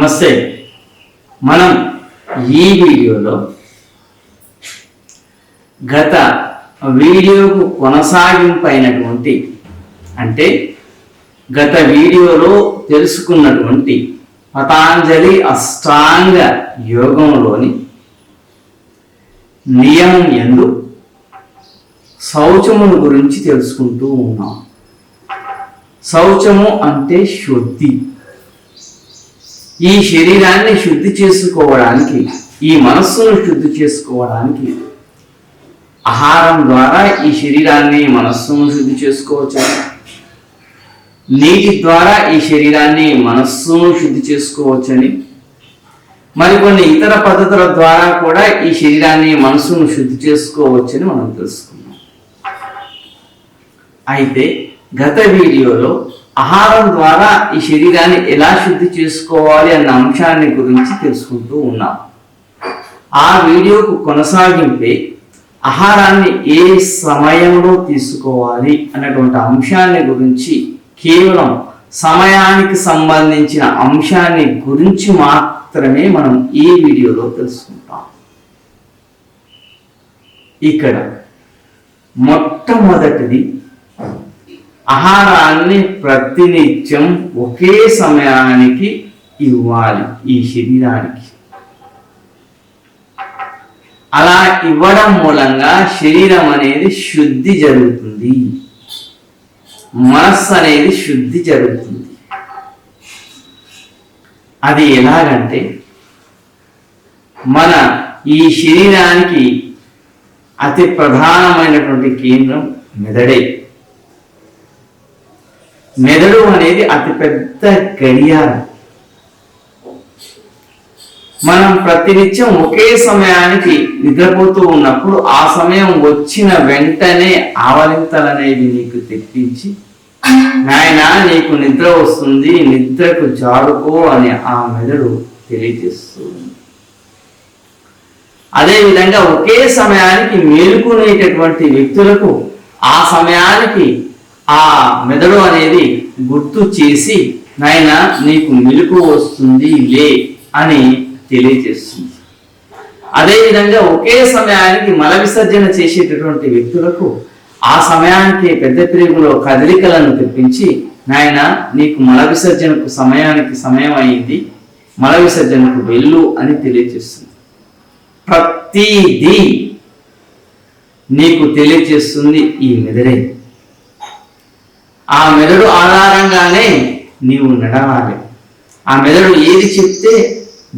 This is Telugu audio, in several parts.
నమస్తే. మనం ఈ వీడియోలో గత వీడియోకు కొనసాగింపైనటువంటి అంటే గత వీడియోలో తెలుసుకున్నటువంటి పతాంజలి అష్టాంగ యోగంలోని నియమం యందు శౌచమును గురించి తెలుసుకుంటూ ఉన్నాం. శౌచము అంటే శుద్ధి. ఈ శరీరాన్ని శుద్ధి చేసుకోవడానికి, ఈ మనస్సును శుద్ధి చేసుకోవడానికి ఆహారం ద్వారా ఈ శరీరాన్ని మనస్సును శుద్ధి చేసుకోవచ్చని, నీటి ద్వారా ఈ శరీరాన్ని మనస్సును శుద్ధి చేసుకోవచ్చని, మరికొన్ని ఇతర పద్ధతుల ద్వారా కూడా ఈ శరీరాన్ని మనస్సును శుద్ధి చేసుకోవచ్చని మనం తెలుసుకున్నాం. అయితే గత వీడియోలో ఆహారం ద్వారా ఈ శరీరాన్ని ఎలా శుద్ధి చేసుకోవాలి అన్న అంశాన్ని గురించి తెలుసుకుంటూ ఉన్నాం. ఆ వీడియోకు కొనసాగింపే ఆహారాన్ని ఏ సమయంలో తీసుకోవాలి అన్నటువంటి అంశాన్ని గురించి, కేవలం సమయానికి సంబంధించిన అంశాన్ని గురించి మాత్రమే మనం ఈ వీడియోలో తెలుసుకుంటాం. ఇక్కడ మొట్టమొదటిది, ఆహారాన్ని ప్రతినిత్యం ఒకే సమయానికి ఇవ్వాలి ఈ శరీరానికి. అలా ఇవ్వడం మూలంగా శరీరం అనేది శుద్ధి జరుగుతుంది, మనస్సు అనేది శుద్ధి జరుగుతుంది. అది ఎలాగంటే, మన ఈ శరీరానికి అతి ప్రధానమైనటువంటి కేంద్రం మెదడే. మెదడు అనేది అతిపెద్ద గడియారం. మనం ప్రతినిత్యం ఒకే సమయానికి నిద్రపోతూ ఉన్నప్పుడు ఆ సమయం వచ్చిన వెంటనే ఆవలింతలనేవి నీకు తెప్పించి, నాయనా నీకు నిద్ర వస్తుంది, నిద్రకు జారుకో అని ఆ మెదడు తెలియజేస్తుంది. అదేవిధంగా ఒకే సమయానికి మేలుకునేటటువంటి వ్యక్తులకు ఆ సమయానికి ఆ మెదడు అనేది గుర్తు చేసి, నాయనా నీకు మెలుకు వస్తుంది లే అని తెలియజేస్తుంది. అదేవిధంగా ఒకే సమయానికి మల విసర్జన చేసేటటువంటి వ్యక్తులకు ఆ సమయానికి పెద్ద ప్రేగులో కదలికలను తెప్పించి, నాయన నీకు మల విసర్జనకు సమయానికి సమయం అయింది, మల విసర్జనకు వెళ్ళు అని తెలియజేస్తుంది. ప్రతిదీ నీకు తెలియజేస్తుంది ఈ మెదడే. ఆ మెదడు ఆధారంగానే నీవు నడవాలి. ఆ మెదడు ఏది చెప్తే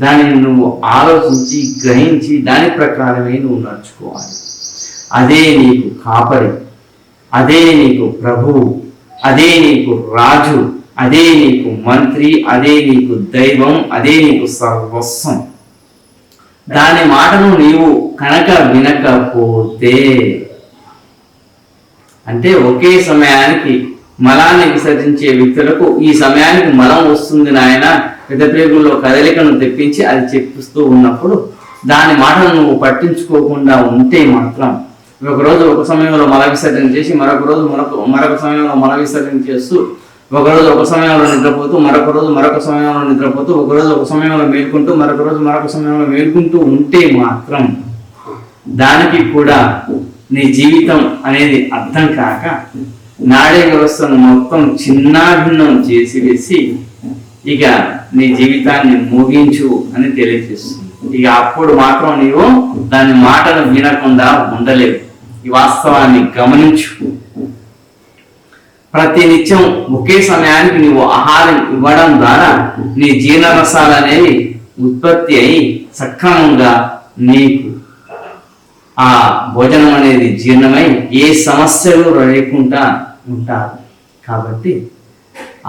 దానిని నువ్వు ఆలోచించి గ్రహించి దాని ప్రకారమే నువ్వు నడుచుకోవాలి. అదే నీకు కాపరి, అదే నీకు ప్రభువు, అదే నీకు రాజు, అదే నీకు మంత్రి, అదే నీకు దైవం, అదే నీకు సర్వస్వం. దాని మాటను నీవు కనుక వినకపోతే, అంటే ఒకే సమయానికి మలాన్ని విసర్జించే వ్యక్తులకు ఈ సమయానికి మలం వస్తుంది నాయన, పెద్ద ప్రేగుల్లో కదలికను తెప్పించి అది చెప్పిస్తూ ఉన్నప్పుడు దాని మాటను నువ్వు పట్టించుకోకుండా ఉంటే మాత్రం, ఒకరోజు ఒక సమయంలో మల విసర్జన చేసి మరొక రోజు మరొక సమయంలో మల విసర్జన చేస్తూ, ఒకరోజు ఒక సమయంలో నిద్రపోతూ మరొక రోజు మరొక సమయంలో నిద్రపోతూ, ఒకరోజు ఒక సమయంలో మేల్కుంటూ మరొక రోజు మరొక సమయంలో మేల్కుంటూ ఉంటే మాత్రం దానికి కూడా నీ జీవితం అనేది అర్థం కాక నాడీ వ్యవస్థను మొత్తం చిన్నాభిన్నం చేసి వేసి ఇక నీ జీవితాన్ని ముగించు అని తెలియజేస్తుంది. ఇక అప్పుడు మాత్రం నీవు దాని మాటను వినకుండా ఉండలేవు. ఈ వాస్తవాన్ని గమనించు. ప్రతినిత్యం ఒకే సమయానికి నీవు ఆహారం ఇవ్వడం ద్వారా నీ జీర్ణరసాలు అనేవి ఉత్పత్తి అయి సక్రమంగా నీకు ఆ భోజనం అనేది జీర్ణమై ఏ సమస్యలు లేకుండా ఉంటారు. కాబట్టి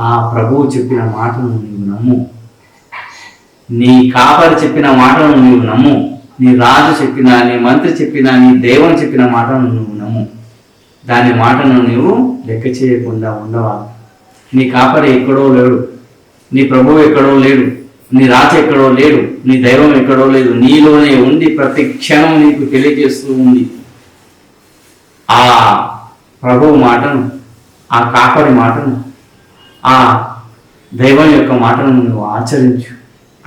ఆ ప్రభువు చెప్పిన మాటను నీవు నమ్ము, నీ కాపరి చెప్పిన మాటను నీవు నమ్ము, నీ రాజు చెప్పిన, నీ మంత్రి చెప్పిన, నీ దైవం చెప్పిన మాటను నువ్వు నమ్ము. దాని మాటను నీవు లెక్క చేయకుండా ఉండవాలి. నీ కాపరి ఎక్కడో లేడు, నీ ప్రభువు ఎక్కడో లేడు, నీ రాజు ఎక్కడో లేడు, నీ దైవం ఎక్కడో లేదు, నీలోనే ఉండి ప్రతి క్షణం నీకు తెలియజేస్తూ ఉంది. ఆ ప్రభువు మాటను, ఆ కాపరి మాటను, ఆ దైవం యొక్క మాటను నువ్వు ఆచరించు.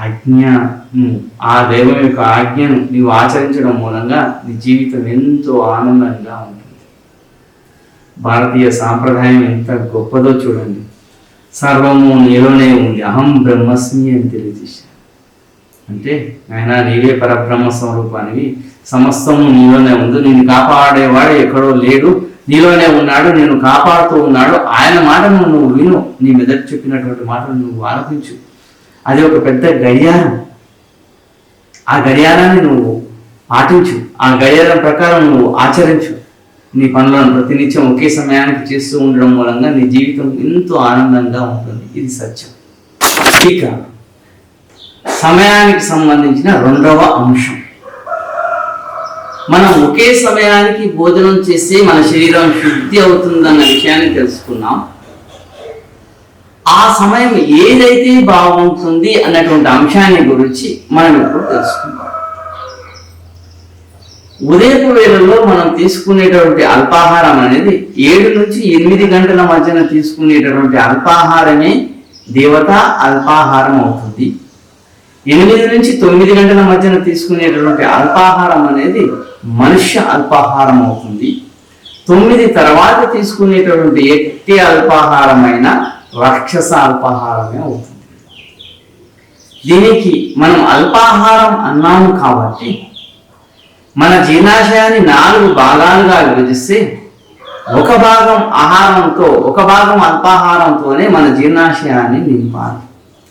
ఆజ్ఞను, ఆ దైవం యొక్క ఆజ్ఞను నీవు ఆచరించడం మూలంగా నీ జీవితం ఎంతో ఆనందంగా ఉంటుంది. భారతీయ సాంప్రదాయం ఎంత గొప్పదో చూడండి. సర్వము నీలోనే ఉంది, అహం బ్రహ్మస్మి అని తెలియజేశారు. అంటే ఆయన నీవే పరబ్రహ్మ స్వరూపానివి, సమస్తము నీలోనే ఉంది, నిన్ను కాపాడేవాడు ఎక్కడో లేడు, నీలోనే ఉన్నాడు, నేను కాపాడుతూ ఉన్నాడు. ఆయన మాటను నువ్వు విను, నీ మెదడు చెప్పినటువంటి మాటను నువ్వు ఆలపించు. అది ఒక పెద్ద గడియారం. ఆ గడియారాన్ని నువ్వు పాటించు, ఆ గడియారం ప్రకారం నువ్వు ఆచరించు. నీ పనులను ప్రతినిత్యం ఒకే సమయానికి చేస్తూ ఉండడం మూలంగా నీ జీవితం ఎంతో ఆనందంగా ఉంటుంది. ఇది సత్యం. ఇక సమయానికి సంబంధించిన రెండవ అంశం, మనం ఒకే సమయానికి భోజనం చేస్తే మన శరీరం శుద్ధి అవుతుందన్న విషయాన్ని తెలుసుకున్నాం. ఆ సమయం ఏదైతే బాగుంటుంది అన్నటువంటి అంశాన్ని గురించి మనం ఇప్పుడు తెలుసుకుందాం. ఉదయపు వేళల్లో మనం తీసుకునేటువంటి అల్పాహారం అనేది 7 నుంచి 8 గంటల మధ్యన తీసుకునేటటువంటి అల్పాహారమే దేవతా అల్పాహారం అవుతుంది. 8 నుంచి 9 గంటల మధ్యన తీసుకునేటటువంటి అల్పాహారం అనేది మనుష్య అల్పాహారం అవుతుంది. 9 తర్వాత తీసుకునేటటువంటి ఎట్టి అల్పాహారమైన రాక్షస అల్పాహారమే అవుతుంది. దీనికి మనం అల్పాహారం అన్నాము కాబట్టి మన జీర్ణాశయాన్ని 4 భాగాలుగా విభజిస్తే ఒక భాగం ఆహారంతో, ఒక భాగం అల్పాహారంతోనే మన జీర్ణాశయాన్ని నింపాలి.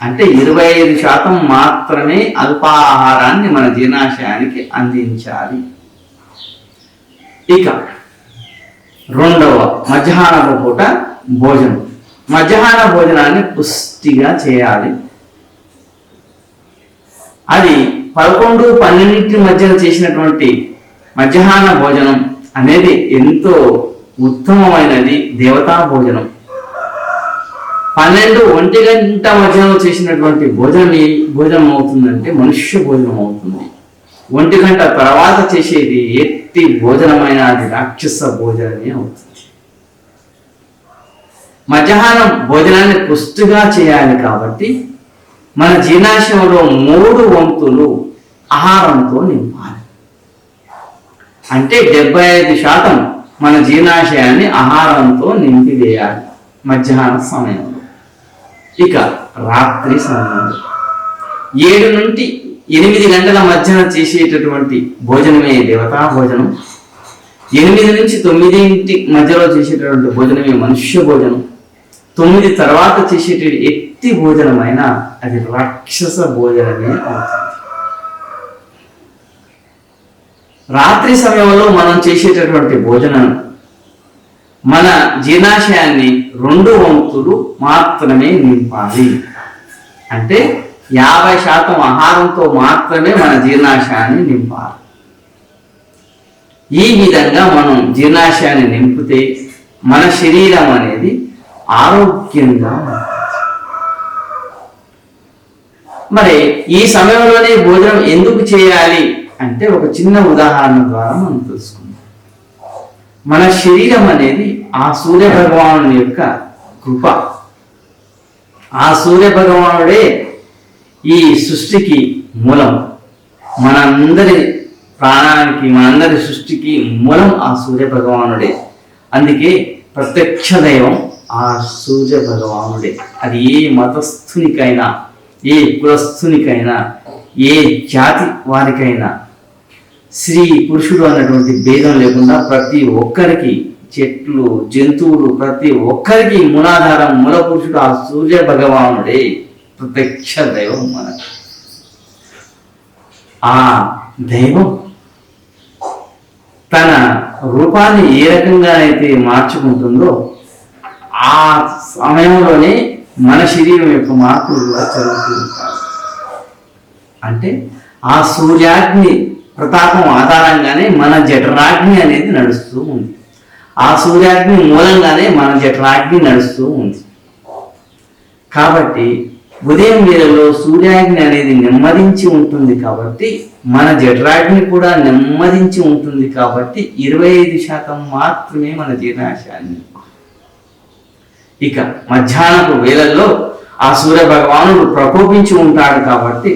అంటే 25% మాత్రమే అల్పాహారాన్ని మన జీర్ణాశయానికి అందించాలి. ఇక రెండవ మధ్యాహ్నపు పూట భోజనం. మధ్యాహ్న భోజనాన్ని పుష్టిగా చేయాలి. అది 11-12 మధ్యన చేసినటువంటి మధ్యాహ్న భోజనం అనేది ఎంతో ఉత్తమమైనది, దేవతా భోజనం. 12-1 గంట మధ్యలో చేసినటువంటి భోజనం అవుతుందంటే మనుష్య భోజనం అవుతుంది. 1 గంట తర్వాత చేసేది ఎట్టి భోజనమైన అది రాక్షస భోజనమే అవుతుంది. మధ్యాహ్నం భోజనాన్ని పుష్టిగా చేయాలి కాబట్టి మన జీర్ణాశయంలో 3 వంతులు ఆహారంతో నింపాలి. అంటే 75% మన జీర్ణాశయాన్ని ఆహారంతో నింపివేయాలి మధ్యాహ్న సమయంలో. ఇక రాత్రి సమయంలో 7 నుండి 8 గంటల మధ్యన చేసేటటువంటి భోజనమే దేవతా భోజనం. 8 నుంచి 9 మధ్యలో చేసేటటువంటి భోజనమే మనుష్య భోజనం. 9 తర్వాత చేసేటువంటి ఎట్టి భోజనమైనా అది రాక్షస భోజనమే అవుతుంది. రాత్రి సమయంలో మనం చేసేటటువంటి భోజనం మన జీర్ణాశయాన్ని 2 వంతులు మాత్రమే నింపాలి. అంటే 50% ఆహారంతో మాత్రమే మన జీర్ణాశయాన్ని నింపాలి. ఈ విధంగా మనం జీర్ణాశయాన్ని నింపితే మన శరీరం అనేది ఆరోగ్యంగా ఉంటుంది. మరి ఈ సమయంలోనే భోజనం ఎందుకు చేయాలి అంటే ఒక చిన్న ఉదాహరణ ద్వారా మనం తెలుసుకుందాం. మన శరీరం అనేది ఆ సూర్య భగవానుడి యొక్క కృప. ఆ సూర్య భగవానుడే ఈ సృష్టికి మూలం. మనందరి ప్రాణానికి, మనందరి సృష్టికి మూలం ఆ సూర్య భగవానుడే. అందుకే ప్రత్యక్ష దైవం ఆ సూర్య భగవానుడే. అది ఏ మతస్థునికైనా, ఏ కులస్థునికైనా, ఏ జాతి వారికైనా స్త్రీ పురుషుడు అన్నటువంటి భేదం లేకుండా ప్రతి ఒక్కరికి, చెట్లు జంతువులు ప్రతి ఒక్కరికి మూలాధారం, మూల పురుషుడు ఆ సూర్య భగవానుడే. ప్రత్యక్ష దైవం మనకు. ఆ దైవం తన రూపాన్ని ఏ రకంగా అయితే మార్చుకుంటుందో ఆ సమయంలోనే మన శరీరం యొక్క మార్పులు కూడా జరుగుతూ ఉంటాయి. అంటే ఆ సూర్యాగ్ని ప్రతాపం ఆధారంగానే మన జఠరాగ్ని అనేది నడుస్తూ ఉంది. ఆ సూర్యాగ్ని మూలంగానే మన జఠరాగ్ని నడుస్తూ ఉంది. కాబట్టి ఉదయం వేళలో సూర్యాగ్ని అనేది నెమ్మదించి ఉంటుంది కాబట్టి మన జఠరాగ్ని కూడా నెమ్మదించి ఉంటుంది కాబట్టి 25% మాత్రమే మన జీర్ణాశయాన్ని. ఇక మధ్యాహ్నపు వేళల్లో ఆ సూర్య భగవానుడు ప్రకోపించి ఉంటాడు కాబట్టి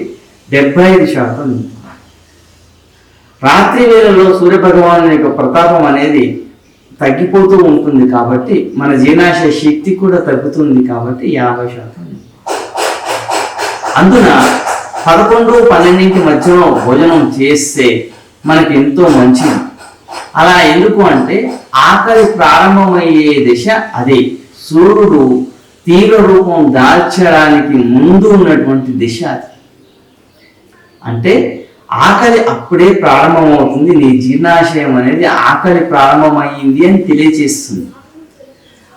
75% రాత్రి వేళలో సూర్య భగవాను యొక్క ప్రతాపం అనేది తగ్గిపోతూ ఉంటుంది కాబట్టి మన జీర్ణాశయ శక్తి కూడా తగ్గుతుంది కాబట్టి 50%. అందున 11-12 మధ్యలో భోజనం చేస్తే మనకి ఎంతో మంచిది. అలా ఎందుకు అంటే ఆకలి ప్రారంభమయ్యే దశ అదే. సూర్యుడు తీవ్ర రూపం దాల్చడానికి ముందు ఉన్నటువంటి దశ అది. అంటే ఆకలి అప్పుడే ప్రారంభమవుతుంది. నీ జీర్ణాశయం అనేది ఆకలి ప్రారంభమైంది అని తెలియచేస్తుంది.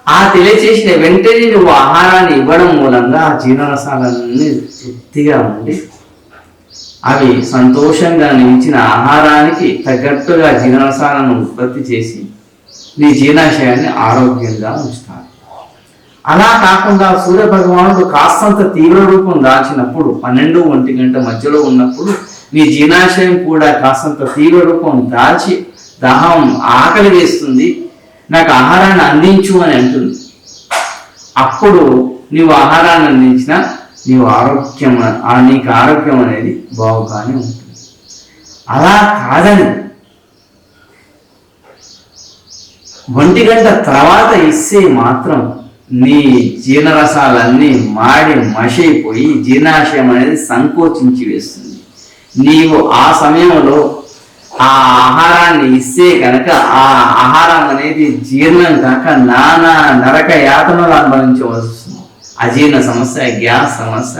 ఆ తెలియచేసిన వెంటనే నువ్వు ఆహారాన్ని ఇవ్వడం మూలంగా ఆ జీర్ణరసాలన్నీ తృప్తిగా ఉండి అవి సంతోషంగా నిలిచిన ఆహారానికి తగ్గట్టుగా జీర్ణరసాలను ఉత్పత్తి చేసి నీ జీర్ణాశయాన్ని ఆరోగ్యంగా ఉంచుతారు. అలా కాకుండా సూర్య భగవానుడు కాస్తంత తీవ్ర రూపం దాల్చినప్పుడు 12-1 గంట మధ్యలో ఉన్నప్పుడు నీ జీర్ణాశయం కూడా కాస్తంత తీవ్ర రూపం దాల్చి దాహం ఆకలి వేస్తుంది, నాకు ఆహారాన్ని అందించు అని అంటుంది. అప్పుడు నీవు ఆహారాన్ని అందించినా నీకు ఆరోగ్యం అనేది బాగుగానే ఉంటుంది. అలా కాదని 1 గంట తర్వాత ఇస్తే మాత్రం నీ జీర్ణరసాలన్నీ మాడి మషైపోయి జీర్ణాశయం అనేది సంకోచించి వేస్తుంది. నీవు ఆ సమయంలో ఆ ఆహారాన్ని ఇస్తే కనుక ఆ ఆహారం అనేది జీర్ణం కాక నానా నరక యాతనలు అనుభవించవలసి వస్తుంది. అజీర్ణ సమస్య, గ్యాస్ సమస్య,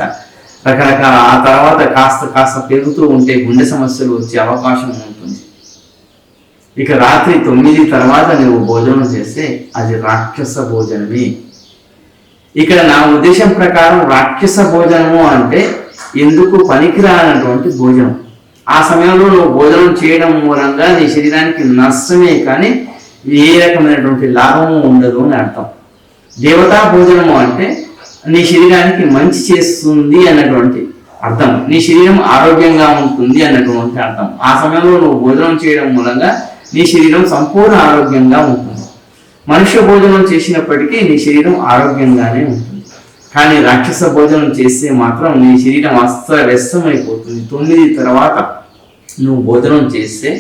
రకరకాల. ఆ తర్వాత కాస్త పెరుగుతూ ఉంటే గుండె సమస్యలు వచ్చే అవకాశం ఉంటుంది. ఇక రాత్రి 9 తర్వాత నువ్వు భోజనం చేస్తే అది రాక్షస భోజనమే. ఇక్కడ నా ఉద్దేశం ప్రకారం రాక్షస భోజనము అంటే ఎందుకు పనికిరానటువంటి భోజనం. ఆ సమయంలో నువ్వు భోజనం చేయడం మూలంగా నీ శరీరానికి నష్టమే కానీ ఏ రకమైనటువంటి లాభము ఉండదు అని అర్థం. దేవతా భోజనము అంటే నీ శరీరానికి మంచి చేస్తుంది అన్నటువంటి అర్థం, నీ శరీరం ఆరోగ్యంగా ఉంటుంది అన్నటువంటి అర్థం. ఆ సమయంలో నువ్వు భోజనం చేయడం మూలంగా నీ శరీరం సంపూర్ణ ఆరోగ్యంగా ఉంటుంది. మనుష్య భోజనం చేసినప్పటికీ నీ శరీరం ఆరోగ్యంగానే ఉంటుంది. కానీ రాక్షస భోజనం చేస్తే మాత్రం నీ శరీరం అస్తవ్యస్తమైపోతుంది. 9 తర్వాత నువ్వు భోజనం చేస్తే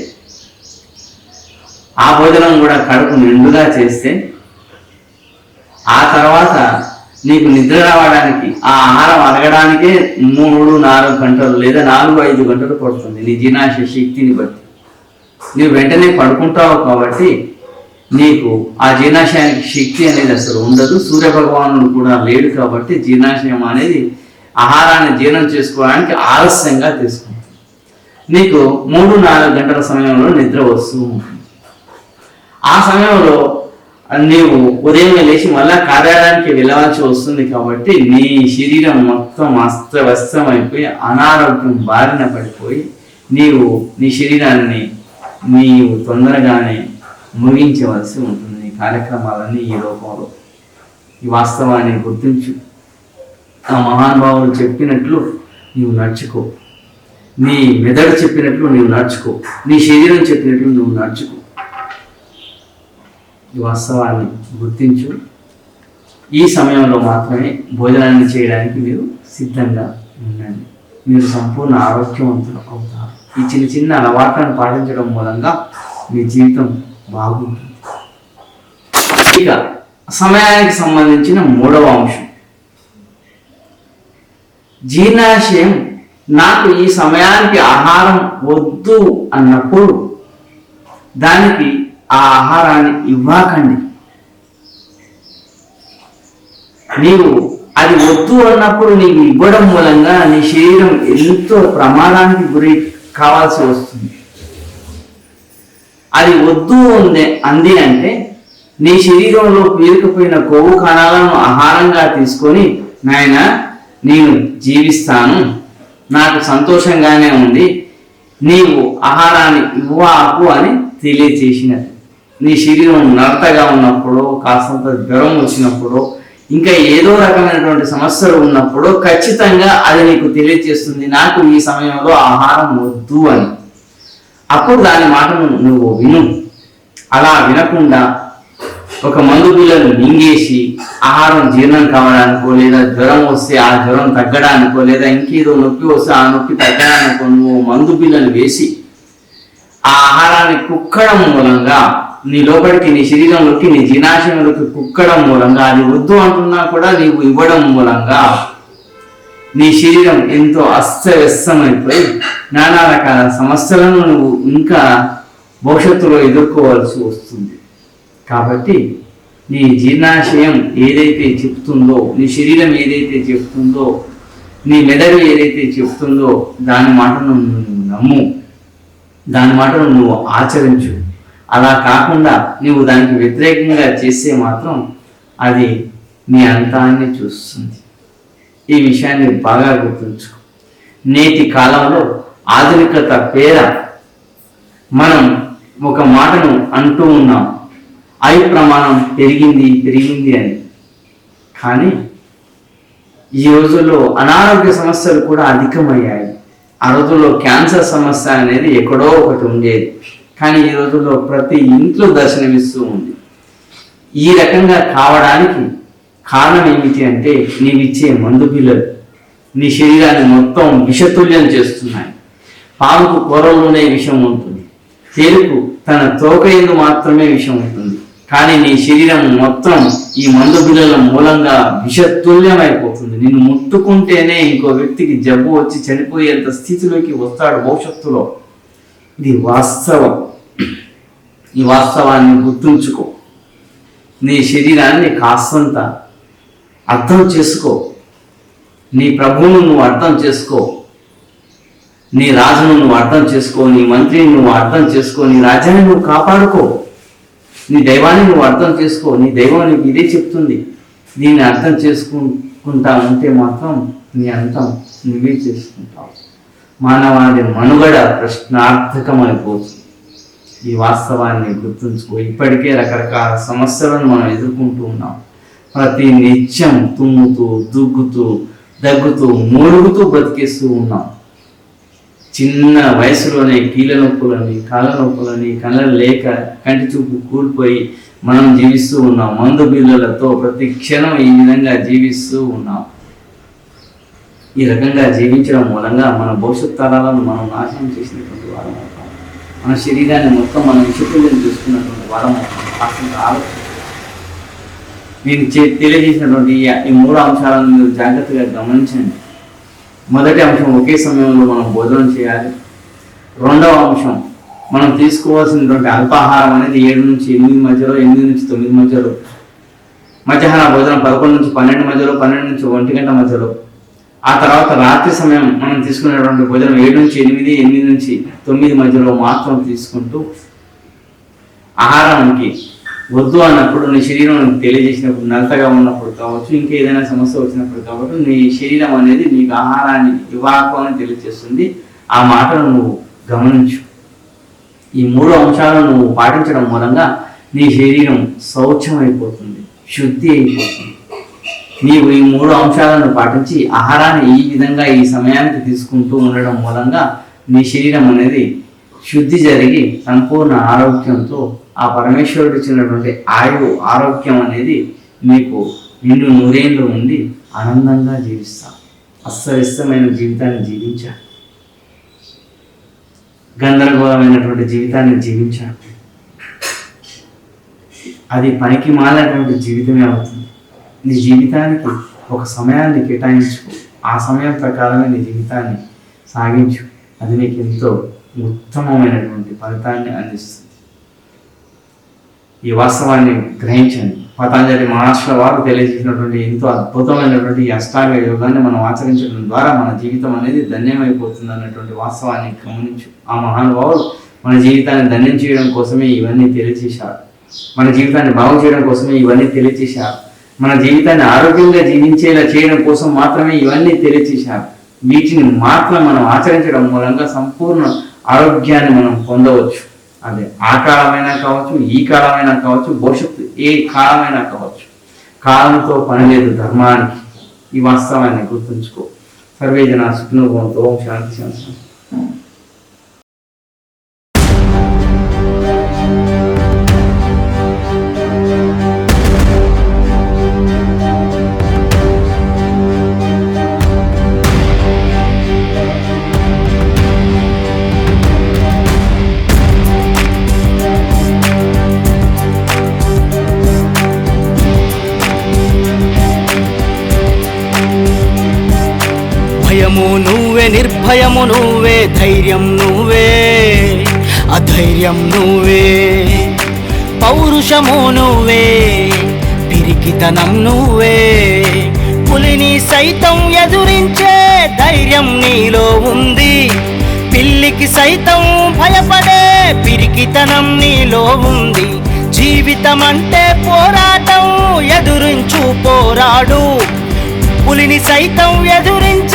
ఆ భోజనం కూడా కడుపు నిండుగా చేస్తే ఆ తర్వాత నీకు నిద్ర రావడానికి ఆ ఆహారం అరగడానికే 3-4 గంటలు లేదా 4-5 గంటలు పడుతుంది నీ జీర్ణాశయ శక్తిని బట్టి. నీవు వెంటనే పడుకుంటావు కాబట్టి నీకు ఆ జీర్ణాశయానికి శక్తి అనేది అసలు ఉండదు. సూర్య భగవానుడు కూడా లేడు కాబట్టి జీర్ణాశయం అనేది ఆహారాన్ని జీర్ణం చేసుకోవడానికి ఆలస్యంగా తీసుకుంటుంది. నీకు 3-4 గంటల సమయంలో నిద్ర వస్తూ ఉంటుంది. ఆ సమయంలో నీవు ఉదయం లేచి మళ్ళా కార్యాలయానికి వెళ్ళవలసి వస్తుంది కాబట్టి నీ శరీరం మొత్తం అస్తవ్యస్తమైపోయి అనారోగ్యం బారిన పడిపోయి నీ శరీరాన్ని నీవు తొందరగానే ముగించవలసి ఉంటుంది. నీ కార్యక్రమాలన్నీ ఈ రూపంలో. ఈ వాస్తవాన్ని గుర్తించు. ఆ మహానుభావులు చెప్పినట్లు నీవు నడుచుకో, నీ మెదడు చెప్పినట్లు నీవు నడుచుకో, నీ శరీరం చెప్పినట్లు నువ్వు నడుచుకో. ఈ వాస్తవాన్ని గుర్తించు. ఈ సమయంలో మాత్రమే భోజనాన్ని చేయడానికి మీరు సిద్ధంగా ఉండండి. మీరు సంపూర్ణ ఆరోగ్యవంతులు అవుతారు. ఈ చిన్న అలవాట్లను పాటించడం మూలంగా మీ జీవితం బాగుంటుంది. ఇక సమయానికి సంబంధించిన 3వ అంశం, జీర్ణాశయం. నాకు ఈ సమయానికి ఆహారం వద్దు అన్నప్పుడు దానికి ఆ ఆహారాన్ని ఇవ్వకండి. నీవు అది వద్దు అన్నప్పుడు నీకు ఇవ్వడం మూలంగా నీ శరీరం ఎంతో ప్రమాదానికి గురి కావాల్సి వస్తుంది. అది వద్దు అంది అంటే నీ శరీరంలో పేరుకుపోయిన కొవ్వు కణాలను ఆహారంగా తీసుకొని నాయన నేను జీవిస్తాను, నాకు సంతోషంగానే ఉంది, నీవు ఆహారాన్ని ఇవ్వకు అని తెలియచేసినది. నీ శరీరం నడతగా ఉన్నప్పుడు, కాస్తంత జ్వరం వచ్చినప్పుడు, ఇంకా ఏదో రకమైనటువంటి సమస్యలు ఉన్నప్పుడు ఖచ్చితంగా అది నీకు తెలియచేస్తుంది నాకు ఈ సమయంలో ఆహారం వద్దు అని. అప్పుడు దాని మాటను నువ్వు విను. అలా వినకుండా ఒక మందు బిళ్ళను మింగేసి ఆహారం జీర్ణం కావడానికో, లేదా జ్వరం వస్తే ఆ జ్వరం తగ్గడానికో, లేదా ఇంకేదో నొప్పి వస్తే ఆ నొప్పి తగ్గడానికో నువ్వు మందు బిళ్ళను వేసి ఆ ఆహారాన్ని కుక్కడం మూలంగా నీ లోపలికి, నీ శరీరంలోకి, నీ జీర్ణాశయంలోకి కుక్కడం మూలంగా, అది వద్దు అంటున్నా కూడా నీవు ఇవ్వడం మూలంగా నీ శరీరం ఎంతో అస్తవ్యస్తమైపోయి నానా రకాల సమస్యలను నువ్వు ఇంకా భవిష్యత్తులో ఎదుర్కోవాల్సి వస్తుంది. కాబట్టి నీ జీర్ణాశయం ఏదైతే చెప్తుందో, నీ శరీరం ఏదైతే చెప్తుందో, నీ మెదడు ఏదైతే చెప్తుందో దాని మాటను నువ్వు నమ్ము, దాని మాటను నువ్వు ఆచరించు. అలా కాకుండా నువ్వు దానికి వ్యతిరేకంగా చేస్తే మాత్రం అది నీ అంతాన్ని చూస్తుంది. ఈ విషయాన్ని బాగా గుర్తుంచుకో. నేటి కాలంలో ఆధునికత పేర మనం ఒక మాటను అంటూ ఉన్నాం, ఆయు ప్రమాణం పెరిగింది అని. కానీ ఈ రోజుల్లో అనారోగ్య సమస్యలు కూడా అధికమయ్యాయి. ఆ రోజుల్లో క్యాన్సర్ సమస్య అనేది ఎక్కడో ఒకటి ఉండేది, కానీ ఈ రోజుల్లో ప్రతి ఇంట్లో దర్శనమిస్తూ ఉంది. ఈ రకంగా కావడానికి కారణం ఏమిటి అంటే నీవిచ్చే మందు బిళ్ళలు నీ శరీరాన్ని మొత్తం విషతుల్యం చేస్తున్నాయి. పాముకు కూరలోనే విషం ఉంటుంది, తేలుకు తన తోక ఎందు మాత్రమే విషం ఉంటుంది. కానీ నీ శరీరం మొత్తం ఈ మందు బిళ్ళల మూలంగా విషతుల్యమైపోతుంది. నిన్ను ముట్టుకుంటేనే ఇంకో వ్యక్తికి జబ్బు వచ్చి చనిపోయేంత స్థితిలోకి వస్తాడు భవిష్యత్తులో. ఇది వాస్తవం. ఈ వాస్తవాన్ని గుర్తుంచుకో. నీ శరీరాన్ని కాస్తంత అర్థం చేసుకో. నీ ప్రభువును నువ్వు అర్థం చేసుకో, నీ రాజును నువ్వు అర్థం చేసుకో, నీ మంత్రిని నువ్వు అర్థం చేసుకో, నీ రాజ్యాన్ని నువ్వు కాపాడుకో, నీ దైవాన్ని నువ్వు అర్థం చేసుకో. నీ దైవం నీకు ఇదే చెప్తుంది. దీన్ని అర్థం చేసుకుంటా ఉంటే మాత్రం నీ అంతం నువ్వే చేసుకుంటావు. మానవాడి మనుగడ ప్రశ్నార్థకమైపోతుంది. ఈ వాస్తవాన్ని గుర్తుంచుకో. ఇప్పటికే రకరకాల సమస్యలను మనం ఎదుర్కొంటూ ఉన్నాం. ప్రతి నిత్యం తుమ్ముతూ, దుగ్గుతూ, దగ్గుతూ, మూలుగుతూ బ్రతికేస్తూ ఉన్నాం. చిన్న వయసులోనే కీళ్ళ నొప్పులని, కాళ్ళ నొప్పులని, కళ్ళ లేక కంటి చూపు కూలిపోయి మనం జీవిస్తూ ఉన్నాం. మందు బిళ్ళలతో ప్రతి క్షణం ఈ విధంగా జీవిస్తూ ఉన్నాం. ఈ రకంగా జీవించడం మూలంగా మన భవిష్యత్ తరాలను మనం నాశనం చేసినటువంటి వారం అవుతాం. మన శరీరాన్ని మొత్తం మనం విషతుల్యం చూసుకున్నటువంటి వారం అవుతాం. కాస్తంత ఆలోచన. నేను తెలియజేసినటువంటి ఈ 3 అంశాలను మీరు జాగ్రత్తగా గమనించండి. మొదటి అంశం, ఒకే సమయంలో మనం భోజనం చేయాలి. రెండవ అంశం, మనం తీసుకోవాల్సినటువంటి అల్పాహారం అనేది 7 నుంచి 8 మధ్యలో, 8 నుంచి 9 మధ్యలో. మధ్యాహ్న భోజనం 11 నుంచి 12 మధ్యలో, 12 నుంచి 1 గంట మధ్యలో. ఆ తర్వాత రాత్రి సమయం మనం తీసుకునేటువంటి భోజనం 7 నుంచి 8, 8 నుంచి 9 మధ్యలో మాత్రం తీసుకుంటూ, ఆహారానికి వద్దు అన్నప్పుడు, నీ శరీరం తెలియజేసినప్పుడు, నలతగా ఉన్నప్పుడు కావచ్చు, ఇంకేదైనా సమస్య వచ్చినప్పుడు కావచ్చు, నీ శరీరం అనేది నీకు ఆహారాన్ని ఇవ్వకు అని తెలియజేస్తుంది. ఆ మాటను నువ్వు గమనించు. ఈ 3 అంశాలను నువ్వు పాటించడం మూలంగా నీ శరీరం శౌచమైపోతుంది, శుద్ధి అయిపోతుంది. నీవు ఈ 3 అంశాలను పాటించి ఆహారాన్ని ఈ విధంగా ఈ సమయానికి తీసుకుంటూ ఉండడం మూలంగా నీ శరీరం అనేది శుద్ధి జరిగి సంపూర్ణ ఆరోగ్యంతో ఆ పరమేశ్వరుడు ఇచ్చినటువంటి ఆరోగ్యం అనేది మీకు నిండు 100 ఏళ్ళు ఉండి ఆనందంగా జీవిస్తాం. అస్తవ్యస్తమైన జీవితాన్ని జీవించాలి, గందరగోళమైనటువంటి జీవితాన్ని జీవించాలి. అది పనికి మాలినటువంటి జీవితమే అవుతుంది. నీ జీవితానికి ఒక సమయాన్ని కేటాయించుకో. ఆ సమయం ప్రకారమే నీ జీవితాన్ని సాగించు. అది నీకు ఎంతో ఉత్తమమైనటువంటి ఫలితాన్ని అందిస్తుంది. ఈ వాస్తవాన్ని గ్రహించండి. పతంజలి మహర్షుల వారు తెలియజేసినటువంటి ఎంతో అద్భుతమైనటువంటి ఈ అష్టాంగ యోగాన్ని మనం ఆచరించడం ద్వారా మన జీవితం అనేది ధన్యమైపోతుంది అన్నటువంటి వాస్తవాన్ని గమనించు. ఆ మహానుభావులు మన జీవితాన్ని ధన్యం చేయడం కోసమే ఇవన్నీ తెలియజేశారు. మన జీవితాన్ని బాగు చేయడం కోసమే ఇవన్నీ తెలియజేశారు. మన జీవితాన్ని ఆరోగ్యంగా జీవించేలా చేయడం కోసం మాత్రమే ఇవన్నీ తెలియజేశారు. వీటిని మాత్రం మనం ఆచరించడం మూలంగా సంపూర్ణ ఆరోగ్యాన్ని మనం పొందవచ్చు. అదే ఆ కాలమైనా కావచ్చు, ఈ కాలమైనా కావచ్చు, భవిష్యత్తు ఏ కాలమైనా కావచ్చు. కాలంతో పని లేదు ధర్మానికి. ఈ వాస్తవాన్ని గుర్తుంచుకో. సర్వే జన సుఖినో భవంతు. ఓం శాంతి శాంతి. అభయము నువ్వే, ధైర్యం నువ్వే, అధైర్యం నువ్వే, పౌరుషము నువ్వే, పిరికితనం నువ్వే, పులిని సైతం ఎదురించే ధైర్యం నీలో ఉంది, పిల్లికి సైతం భయపడే పిరికితనం నీలో ఉంది. జీవితం అంటే పోరాటం, ఎదురించు పోరాడు, పులిని సైతం ఎదురించే